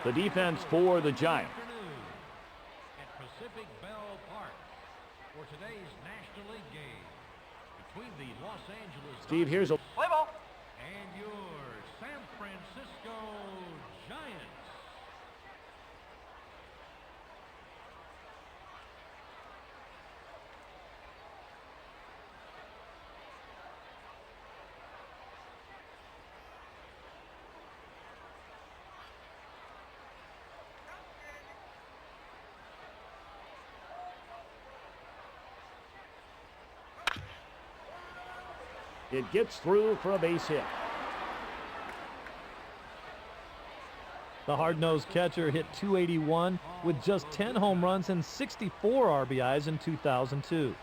The defense for the Giants. At Pacific Bell Park for today's National League game between the Los Angeles Steve, here's a play ball and your San Francisco Giants. It gets through for a base hit. The hard-nosed catcher hit .281 with just 10 home runs and 64 RBIs in 2002.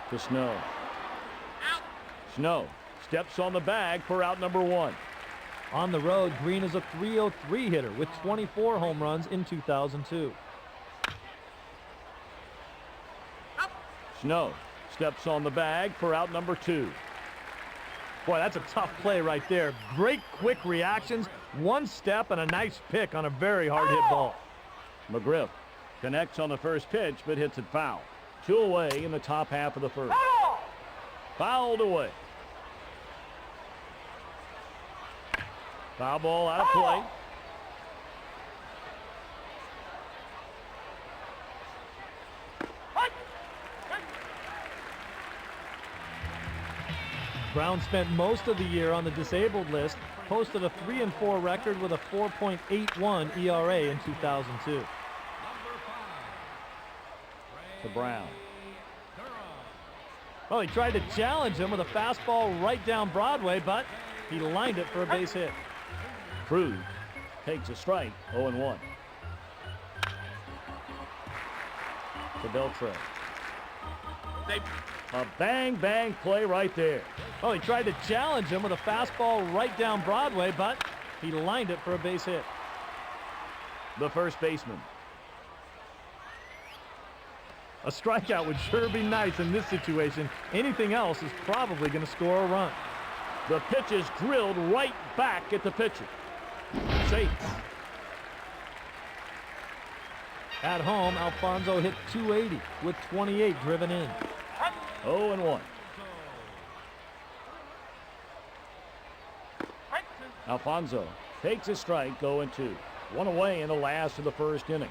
To Snow. Snow steps on the bag for out number 1. On the road, Green is a .303 hitter with 24 home runs in 2002. Snow steps on the bag for out number 2. Boy, that's a tough play right there. Great quick reactions, one step, and a nice pick on a very hard hit ball. McGriff connects on the first pitch but hits it foul. 2 away in the top half of the first. Fouled away. Foul ball out of play. Brown spent most of the year on the disabled list, posted a 3-4 record with a 4.81 ERA in 2002. To Brown. Well, he tried to challenge him with a fastball right down Broadway, but he lined it for a base hit. Cruz takes a strike, 0-1. To Beltran. A bang-bang play right there. Oh, he tried to challenge him with a fastball right down Broadway, but he lined it for a base hit. The first baseman. A strikeout would sure be nice in this situation. Anything else is probably going to score a run. The pitch is drilled right back at the pitcher. Safe. At home, Alfonso hit .280 with 28 driven in. 0-1. Alfonso takes a strike, 0-2. 1 away in the last of the first inning.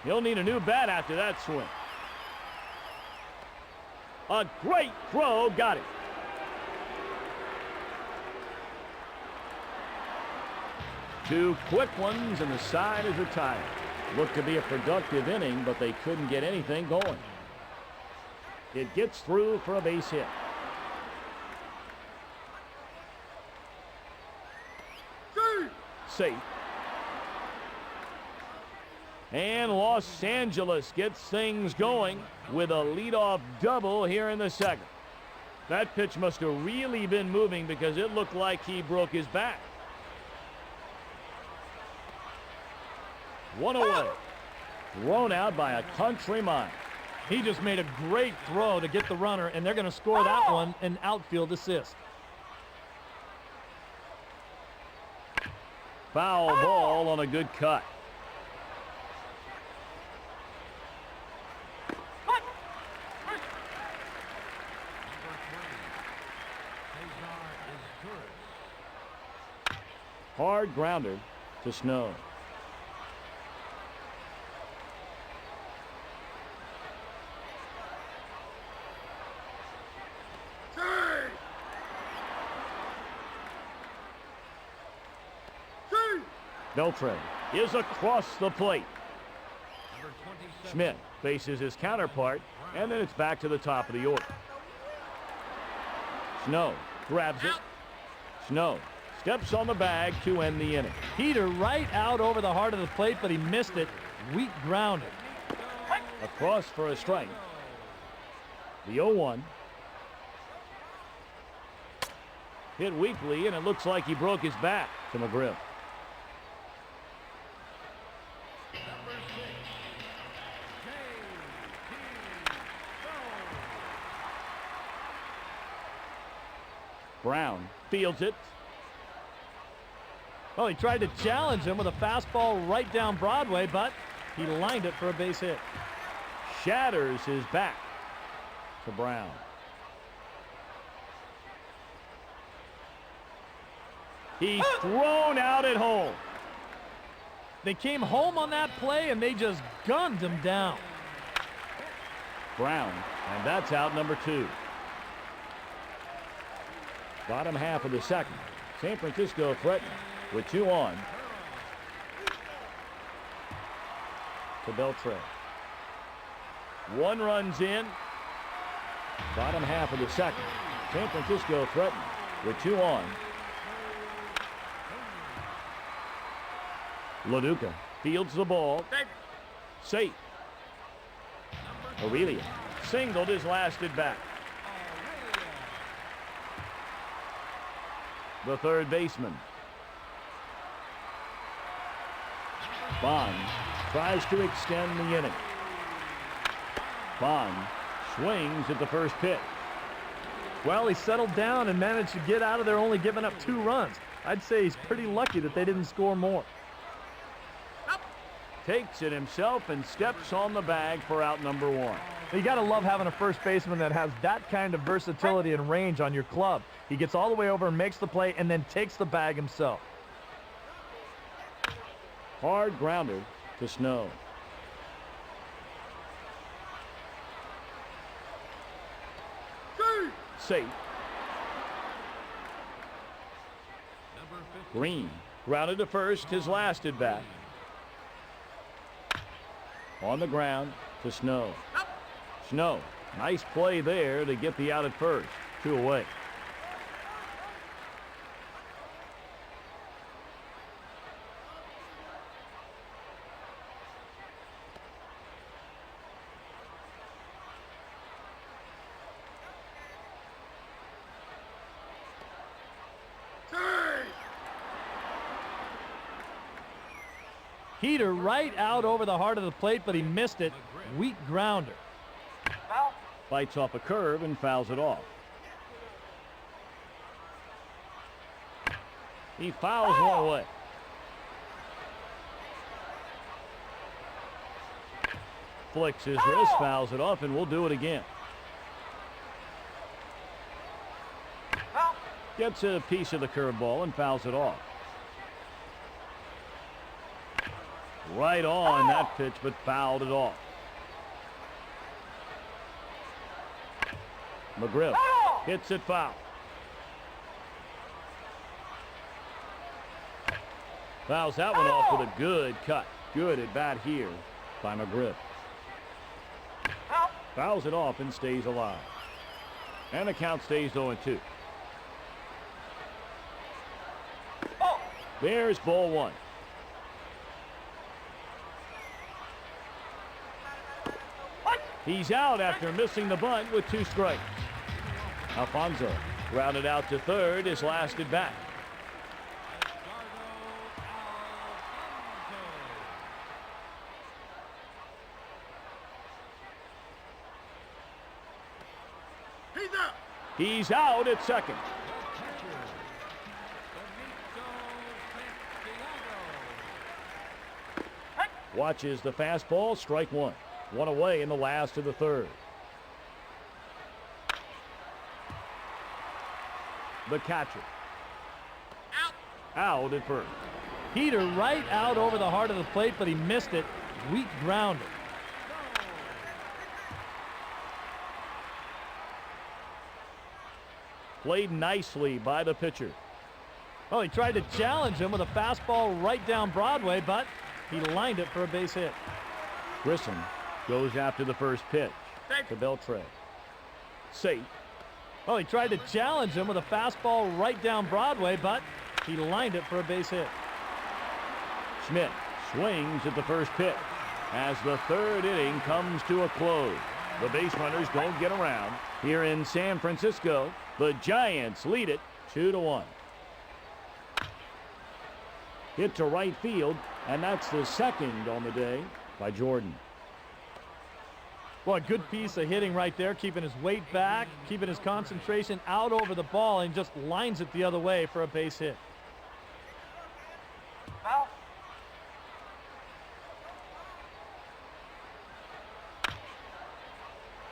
He'll need a new bat after that swing. A great throw, got it. Two quick ones and the side is retired. Looked to be a productive inning, but they couldn't get anything going. It gets through for a base hit. Safe. And Los Angeles gets things going with a leadoff double here in the second. That pitch must have really been moving because it looked like he broke his back. 1 away. Thrown out by a country mile. He just made a great throw to get the runner, and they're going to score that one an outfield assist. Foul ball on a good cut. Hard grounder to Snow. Beltran is across the plate. Schmidt faces his counterpart, and then it's back to the top of the order. Snow grabs it. Snow steps on the bag to end the inning. Heater right out over the heart of the plate, but he missed it. Weak grounded. Across for a strike. The 0-1. Hit weakly, and it looks like he broke his back. To McGriff. Brown fields it. Well, he tried to challenge him with a fastball right down Broadway, but he lined it for a base hit. Shatters his back to Brown. He's thrown out at home. They came home on that play, and they just gunned him down. Brown, and that's out number 2. Bottom half of the second. San Francisco threatened with 2 on. To Beltre. 1 run's in. Bottom half of the second. San Francisco threatened with 2 on. LaDuca fields the ball. Safe. Aurelia singled his last at bat. The third baseman. Bond tries to extend the inning. Bond swings at the first pitch. Well, he settled down and managed to get out of there, only giving up 2 runs. I'd say he's pretty lucky that they didn't score more. Takes it himself and steps on the bag for out number 1. You got to love having a first baseman that has that kind of versatility and range on your club. He gets all the way over and makes the play and then takes the bag himself. Hard grounder to Snow. Safe. Green grounded to first, his last at bat. On the ground to Snow. Snow, nice play there to get the out at first. 2 away. Heater right out over the heart of the plate, but he missed it. Weak grounder. Bites off a curve and fouls it off. He fouls one away. Flicks his wrist, fouls it off, and we'll do it again. Gets a piece of the curveball and fouls it off. Right on that pitch, but fouled it off. McGriff hits it foul. Fouls that one off with a good cut. Good at bat here by McGriff. Fouls it off and stays alive. And the count stays 0-2. There's ball 1. He's out after missing the bunt with 2 strikes. Alfonso grounded out to third, his last at bat. He's out at second. Watches the fastball, strike 1. 1 away in the last of the third. The catcher. Out at first. Heater right out over the heart of the plate, but he missed it. Weak grounder. Played nicely by the pitcher. Well, he tried to challenge him with a fastball right down Broadway, but he lined it for a base hit. Grissom goes after the first pitch to Beltre. Safe. Well, he tried to challenge him with a fastball right down Broadway, but he lined it for a base hit. Schmidt swings at the first pitch as the third inning comes to a close. The base runners don't get around. Here in San Francisco, the Giants lead it 2-1. Hit to right field, and that's the second on the day by Jordan. Well, a good piece of hitting right there, keeping his weight back, keeping his concentration out over the ball, and just lines it the other way for a base hit. Foul.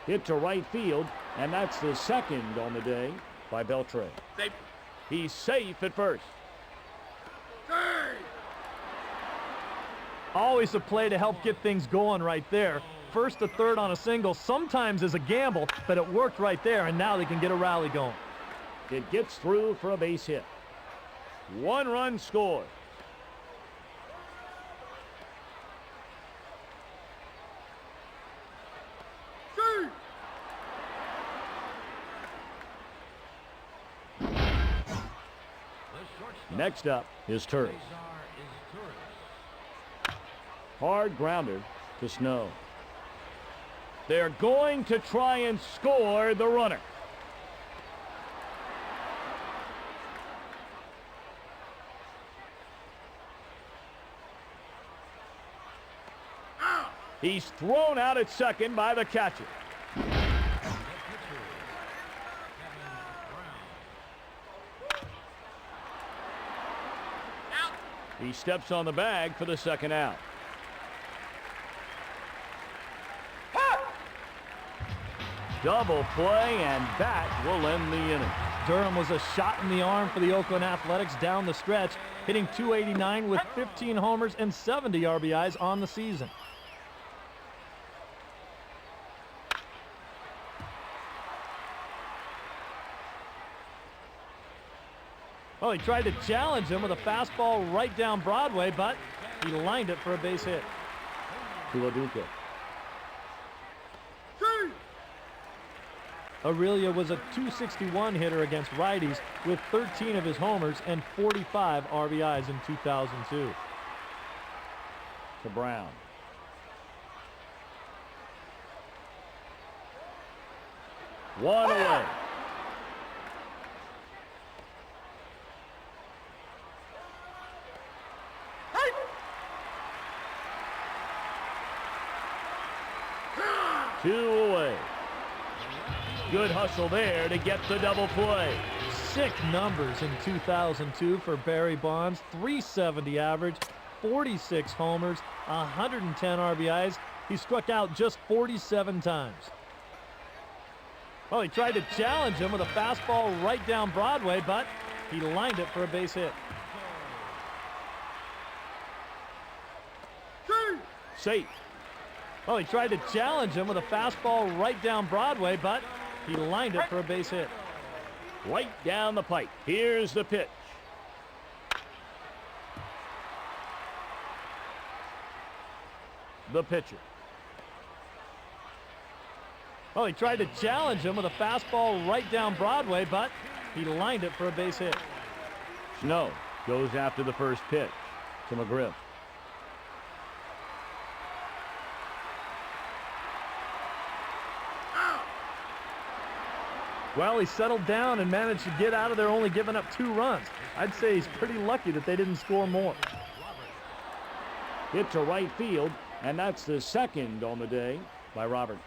Hit to right field, and that's the second on the day by Beltre. Safe. He's safe at first. Always a play to help get things going right there. First to third on a single sometimes is a gamble, but it worked right there, and now they can get a rally going. It gets through for a base hit. 1 run scored. Next up is Turris. Hard grounder to Snow. They're going to try and score the runner. He's thrown out at second by the catcher. He steps on the bag for the second out. Double play, and that will end the inning. Durham was a shot in the arm for the Oakland Athletics down the stretch, hitting .289 with 15 homers and 70 RBIs on the season. Well, he tried to challenge him with a fastball right down Broadway, but he lined it for a base hit. Tuloduca. Aurelia was a .261 hitter against righties with 13 of his homers and 45 RBIs in 2002. To Brown. One away. Two away. Good hustle there to get the double play. Sick numbers in 2002 for Barry Bonds. .370 average, 46 homers, 110 RBIs. He struck out just 47 times. Well, he tried to challenge him with a fastball right down Broadway, but he lined it for a base hit. Safe. Well, he tried to challenge him with a fastball right down Broadway, but he lined it for a base hit. Right down the pipe. Here's the pitch. The pitcher. Well, he tried to challenge him with a fastball right down Broadway, but he lined it for a base hit. Snow goes after the first pitch to McGriff. Well, he settled down and managed to get out of there only giving up 2 runs. I'd say he's pretty lucky that they didn't score more. Hit to right field, and that's the second on the day by Roberts.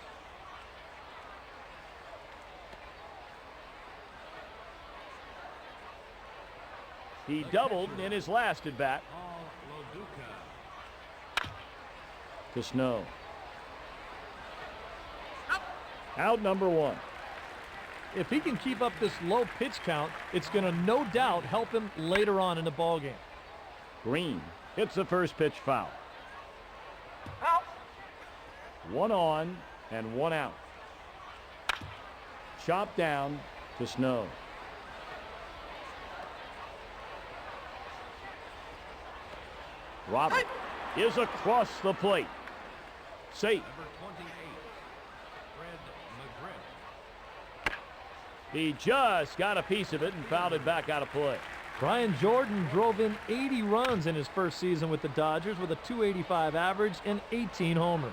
He doubled in his last at bat. To Snow. Out number 1. If he can keep up this low pitch count, it's going to no doubt help him later on in the ballgame. Green hits the first pitch foul. Foul. 1 on and 1 out. Chopped down to Snow. Robert is across the plate. Safe. Number 28, Fred McGriff. He just got a piece of it and fouled it back out of play. Brian Jordan drove in 80 runs in his first season with the Dodgers with a .285 average and 18 homers.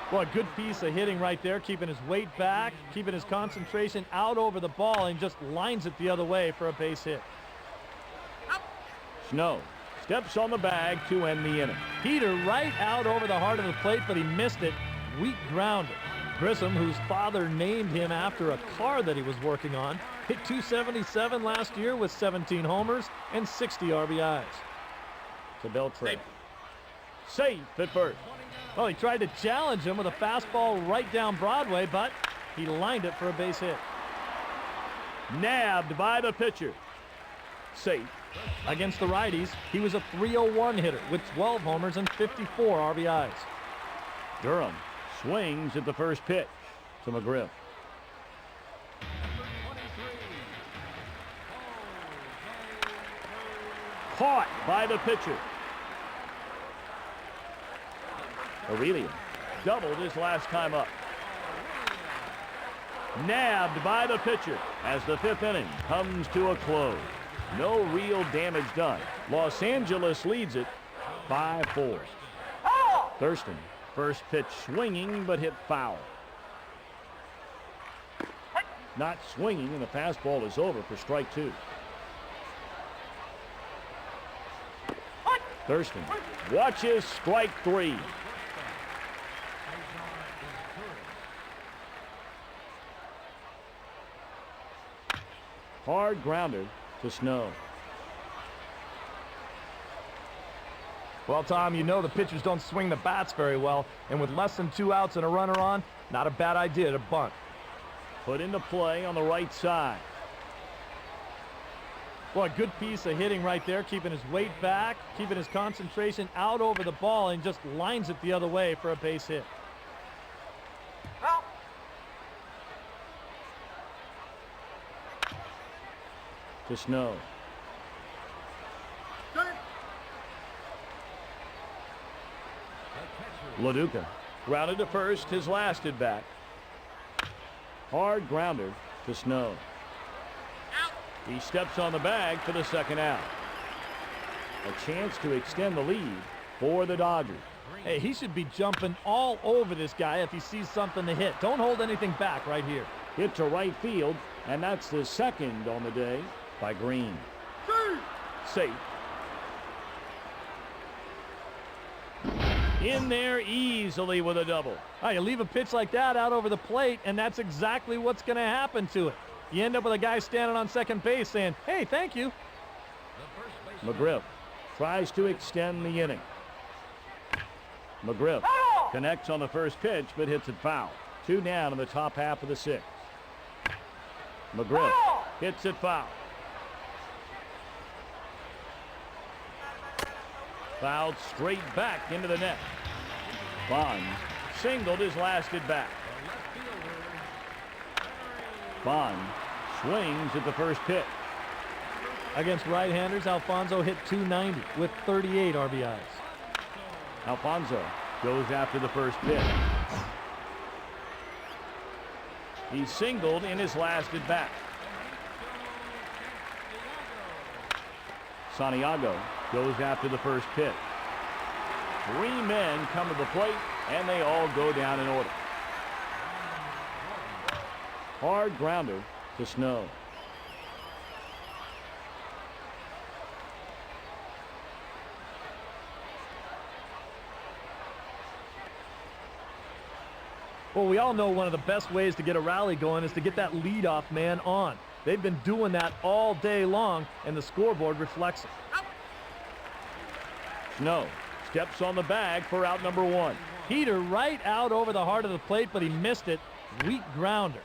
Well, a good piece of hitting right there, keeping his weight back, keeping his concentration out over the ball, and just lines it the other way for a base hit. Snow steps on the bag to end the inning. Heater right out over the heart of the plate, but he missed it. Weak grounder. Grissom, whose father named him after a car that he was working on, hit .277 last year with 17 homers and 60 RBIs. To Beltran. Safe at first. Well, he tried to challenge him with a fastball right down Broadway, but he lined it for a base hit. Nabbed by the pitcher. Safe. Against the righties, he was a .301 hitter with 12 homers and 54 RBIs. Durham swings at the first pitch to McGriff. Caught by the pitcher. Aurelian doubled his last time up. Nabbed by the pitcher as the fifth inning comes to a close. No real damage done. Los Angeles leads it 5-4. Thurston, first pitch swinging but hit foul. Not swinging, and the fastball is over for strike two. Thurston watches strike three. Hard grounder to Snow. Well, Tom, you know the pitchers don't swing the bats very well, and with less than 2 outs and a runner on, not a bad idea to bunt. Put into play on the right side. Well, a good piece of hitting right there, keeping his weight back, keeping his concentration out over the ball, and just lines it the other way for a base hit. Out. To Snow. LaDuca grounded to first, his last at bat. Hard grounder to Snow. He steps on the bag for the second out. A chance to extend the lead for the Dodgers. Hey, he should be jumping all over this guy if he sees something to hit. Don't hold anything back right here. Hit to right field, and that's the second on the day by Green. Safe. In there easily with a double. Oh, you leave a pitch like that out over the plate, and that's exactly what's going to happen to it. You end up with a guy standing on second base saying, hey, thank you. McGriff tries to extend the inning. McGriff connects on the first pitch, but hits it foul. 2 down in the top half of the 6th. McGriff hits it foul. Fouled straight back into the net. Bonds singled his last at bat. Bond swings at the first pitch. Against right-handers, Alfonso hit .290 with 38 RBIs. Alfonso goes after the first pitch. He singled in his last at bat. Santiago goes after the first pitch. 3 men come to the plate, and they all go down in order. Hard grounder to Snow. Well, we all know one of the best ways to get a rally going is to get that leadoff man on. They've been doing that all day long, and the scoreboard reflects it. Snow steps on the bag for out number 1. Heater right out over the heart of the plate, but he missed it. Weak grounder.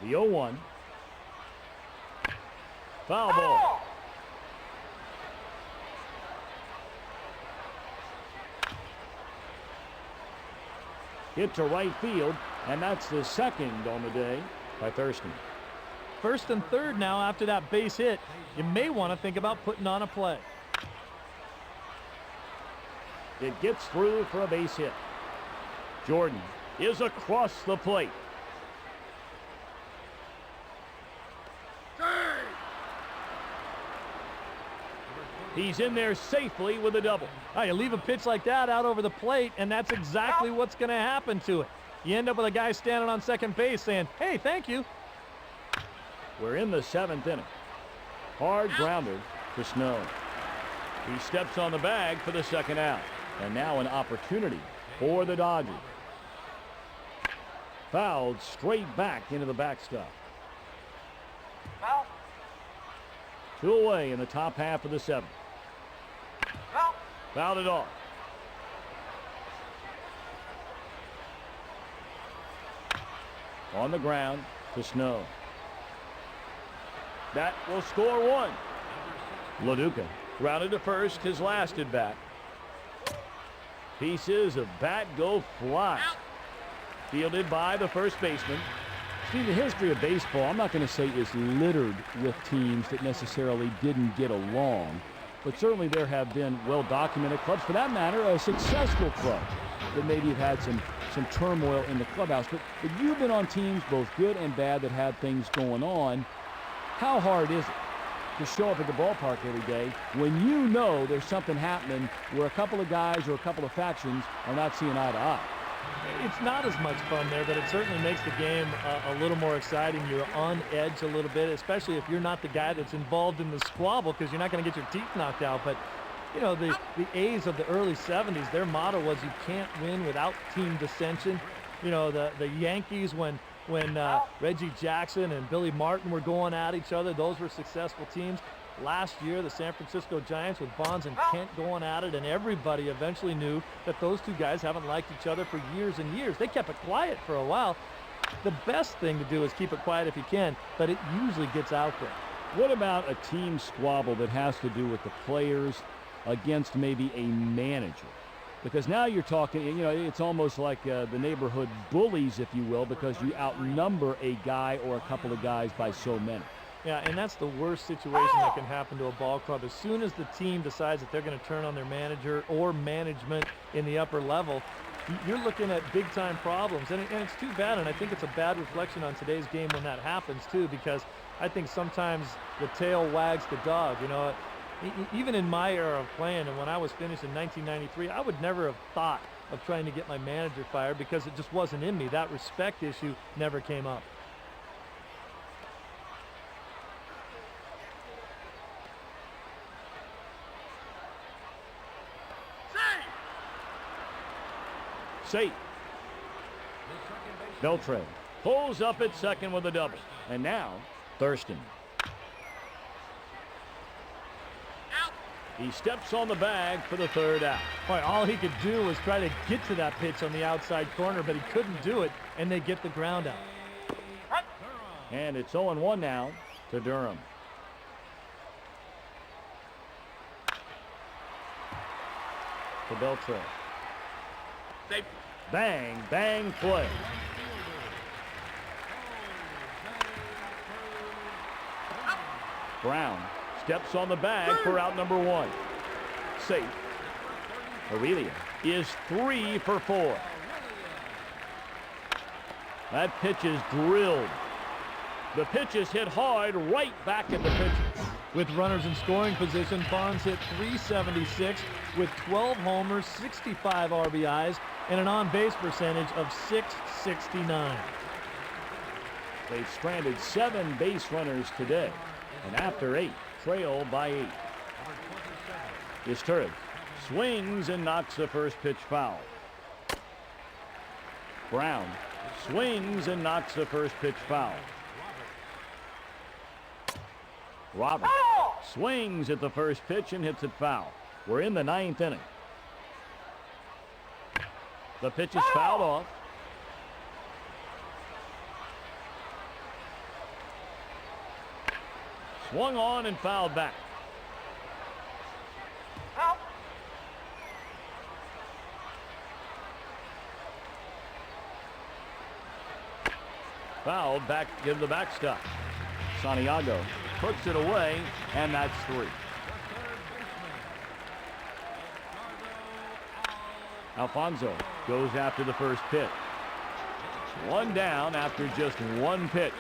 The 0-1. Foul ball. Hit to right field, and that's the second on the day by Thurston. First and third now after that base hit. You may want to think about putting on a play. It gets through for a base hit. Jordan is across the plate. He's in there safely with a double. Oh, you leave a pitch like that out over the plate, and that's exactly what's going to happen to it. You end up with a guy standing on second base saying, hey, thank you. We're in the 7th inning. Hard grounder to Snow. He steps on the bag for the second out. And now an opportunity for the Dodgers. Fouled straight back into the backstop. Foul. 2 away in the top half of the 7th. Foul. Fouled it off. On the ground to Snow. That will score 1. LaDuca grounded to first, his last at bat. Pieces of bat go flying. Fielded by the first baseman. See, the history of baseball, I'm not going to say is littered with teams that necessarily didn't get along, but certainly there have been well-documented clubs, for that matter, a successful club that maybe have had some turmoil in the clubhouse. But you've been on teams, both good and bad, that have things going on. How hard is it to show up at the ballpark every day when you know there's something happening where a couple of guys or a couple of factions are not seeing eye to eye? It's not as much fun there, but it certainly makes the game a little more exciting. You're on edge a little bit, especially if you're not the guy that's involved in the squabble, because you're not going to get your teeth knocked out. But, you know, the A's of the early 70s, their motto was you can't win without team dissension. You know, the Yankees, when Reggie Jackson and Billy Martin were going at each other, those were successful teams. Last year, the San Francisco Giants with Bonds and Kent going at it, and everybody eventually knew that those two guys haven't liked each other for years and years. They kept it quiet for a while. The best thing to do is keep it quiet if you can, but it usually gets out there. What about a team squabble that has to do with the players against maybe a manager? Because now you're talking, you know, it's almost like the neighborhood bullies, if you will, because you outnumber a guy or a couple of guys by so many. Yeah, and that's the worst situation that can happen to a ball club. As soon as the team decides that they're going to turn on their manager or management in the upper level, you're looking at big-time problems. And it's too bad, and I think it's a bad reflection on today's game when that happens, too, because I think sometimes the tail wags the dog. You know, even in my era of playing, and when I was finished in 1993, I would never have thought of trying to get my manager fired because it just wasn't in me. That respect issue never came up. Safe. Beltran pulls up at second with a double. And now, Thurston. He steps on the bag for the third out. Boy, all he could do was try to get to that pitch on the outside corner, but he couldn't do it, and they get the ground out. And it's 0-1 now to Durham. To Beltran. Bang, bang play. Brown steps on the bag for out number 1. Safe. Aurelia is 3 for 4. That pitch is drilled. The pitch is hit hard right back at the pitcher. With runners in scoring position, Bonds hit .376 with 12 homers, 65 RBIs, and an on-base percentage of .669. They've stranded 7 base runners today, and after 8, trail by 8. Turris swings and knocks the first pitch foul. Brown swings and knocks the first pitch foul. Robert swings at the first pitch and hits it foul. We're in the 9th inning. The pitch is fouled off. Swung on and fouled back. Fouled back in the backstop. Santiago puts it away, and that's 3. Alfonso goes after the first pitch. 1 down after just 1 pitch.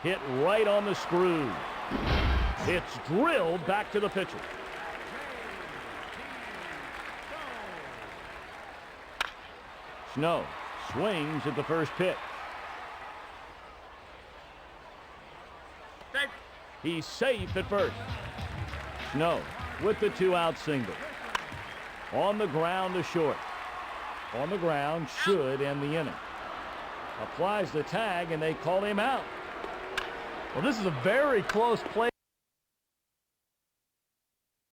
Hit right on the screw. It's drilled back to the pitcher. Snow swings at the first pitch. He's safe at first. Snow with the 2-out single. On the ground to short. On the ground should end the inning. Applies the tag, and they call him out. Well, this is a very close play.